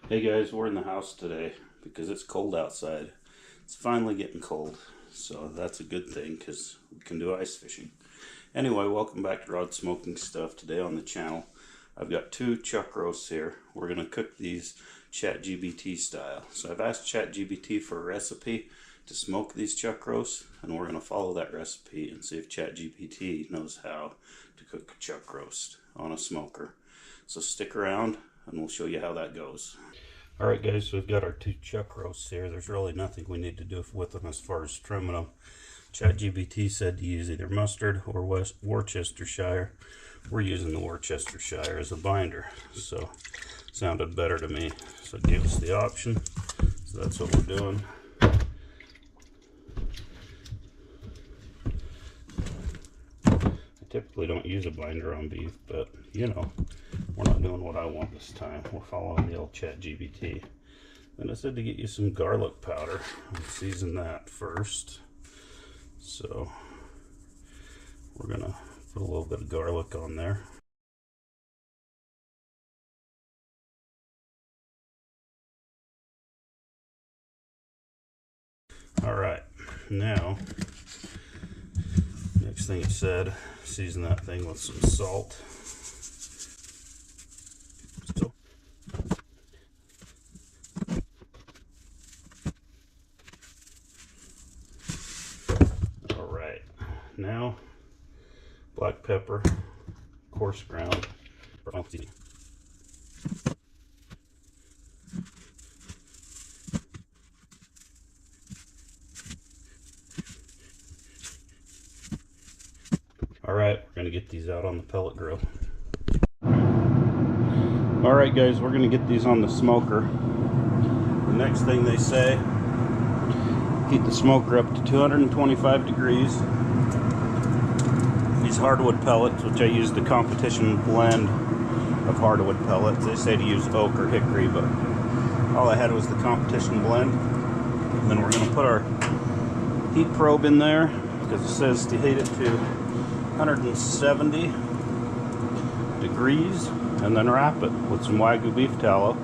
Hey guys, we're in the house today because it's cold outside. It's finally getting cold, so that's a good thing because we can do ice fishing. Anyway, welcome back to Rod Smoking Stuff. Today on the channel, I've got 2 chuck roasts here. We're going to cook these ChatGPT style. So I've asked ChatGPT for a recipe to smoke these chuck roasts, and we're going to follow that recipe and see if ChatGPT knows how to cook a chuck roast on a smoker. So stick around and we'll show you how that goes. Alright guys, so we've got our 2 chuck roasts here. There's really nothing we need to do with them as far as trimming them. ChatGPT said to use either mustard or Worcestershire. We're using the Worcestershire as a binder, so sounded better to me. So it gave us the option, so that's what we're doing. I typically don't use a binder on beef, but you know, we're not doing what I want this time. We're following the old ChatGPT. Then I said to get you some garlic powder and season that first. So we're gonna put a little bit of garlic on there. All right, now next thing it said, season that thing with some salt. Now, black pepper, coarse ground, seasoning. Alright, we're going to get these out on the pellet grill. Alright guys, we're going to get these on the smoker. The next thing they say, heat the smoker up to 225 degrees. These hardwood pellets, which I use the competition blend of hardwood pellets. They say to use oak or hickory, but all I had was the competition blend. And then we're going to put our heat probe in there because it says to heat it to 170 degrees and then wrap it with some Wagyu beef tallow,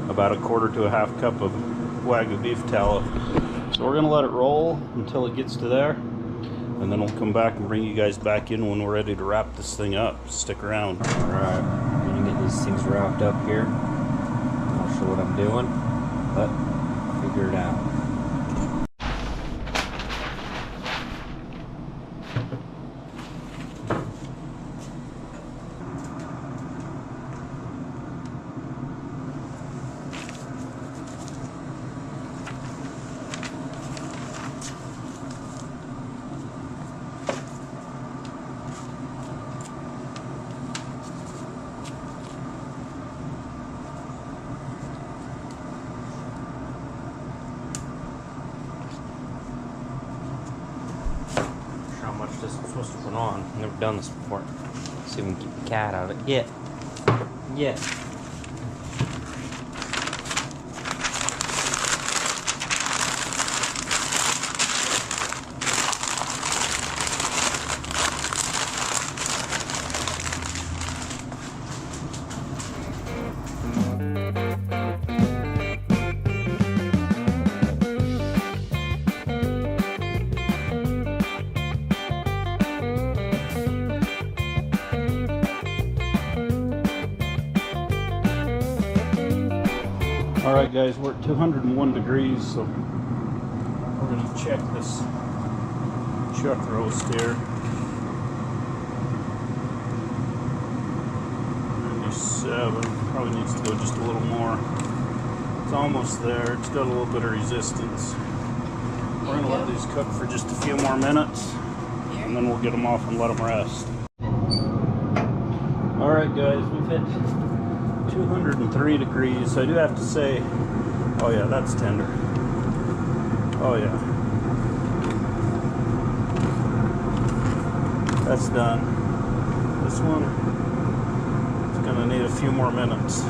about 1/4 to 1/2 cup of Wagyu beef tallow. So we're going to let it roll until it gets to there. And then we'll come back and bring you guys back in when we're ready to wrap this thing up. Stick around. Alright, I'm gonna get these things wrapped up here. I'm not sure what I'm doing, but I'll figure it out. This is supposed to put on. I've never done this before. See if we can keep the cat out of it. Get. Alright guys, we're at 201 degrees, so we're going to check this chuck roast here. 97, probably needs to go just a little more. It's almost there, it's got a little bit of resistance. We're going to let these cook for just a few more minutes, and then we'll get them off and let them rest. Alright guys, we've hit 203 degrees. I do have to say, oh yeah, that's tender. Oh yeah. That's done. This one is going to need a few more minutes.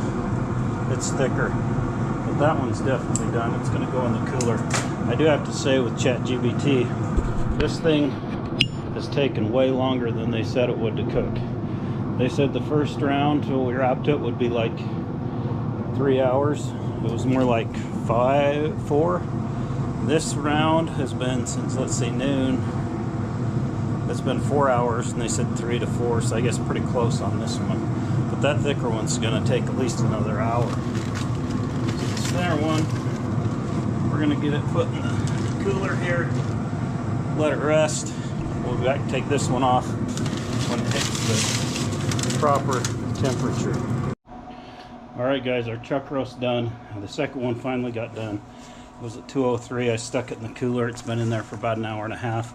It's thicker. But that one's definitely done. It's going to go in the cooler. I do have to say with ChatGPT, this thing has taken way longer than they said it would to cook. They said the first round till we wrapped it would be like 3 hours. It was more like 4. This round has been since, let's see, noon. It's been 4 hours, and they said 3 to 4, so I guess pretty close on this one. But that thicker one's going to take at least another hour. The center one, we're going to get it put in the cooler here, let it rest. We'll be back to take this one off when it hits the proper temperature. Alright guys, our chuck roast done. The second one finally got done. It was at 2:03. I stuck it in the cooler. It's been in there for about an hour and a half.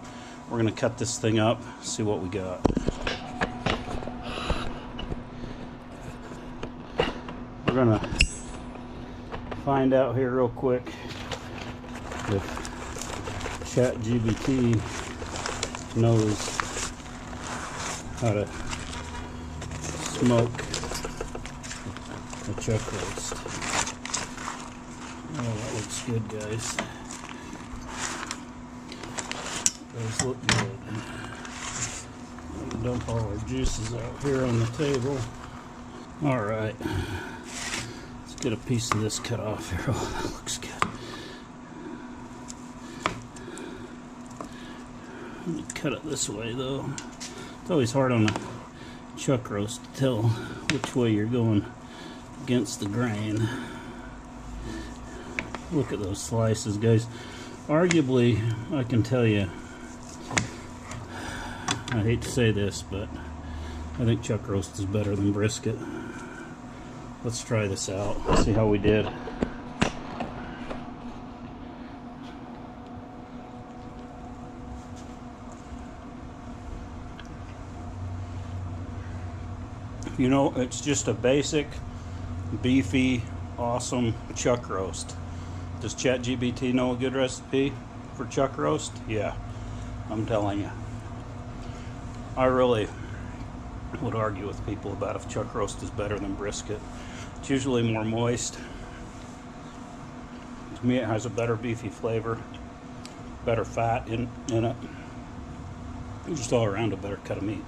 We're going to cut this thing up, see what we got. We're going to find out here real quick if ChatGPT knows how to smoke a chuck roast. Oh, that looks good, guys. Those look good. Dump all our juices out here on the table. Alright. Let's get a piece of this cut off here. Oh, that looks good. Let me cut it this way though. It's always hard on a chuck roast to tell which way you're going against the grain. Look at those slices, guys. Arguably, I can tell you, I hate to say this, but I think chuck roast is better than brisket. Let's try this out, see how we did. You know, it's just a basic, beefy, awesome chuck roast. Does ChatGPT know a good recipe for chuck roast? Yeah, I'm telling you. I really would argue with people about if chuck roast is better than brisket. It's usually more moist. To me, it has a better beefy flavor, better fat in it. Just all around a better cut of meat.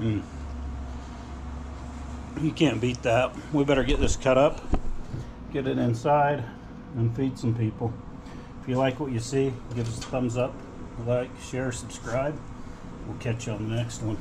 You can't beat that. We better get this cut up, get it inside, and feed some people. If you like what you see, give us a thumbs up, like, share, subscribe. We'll catch you on the next one.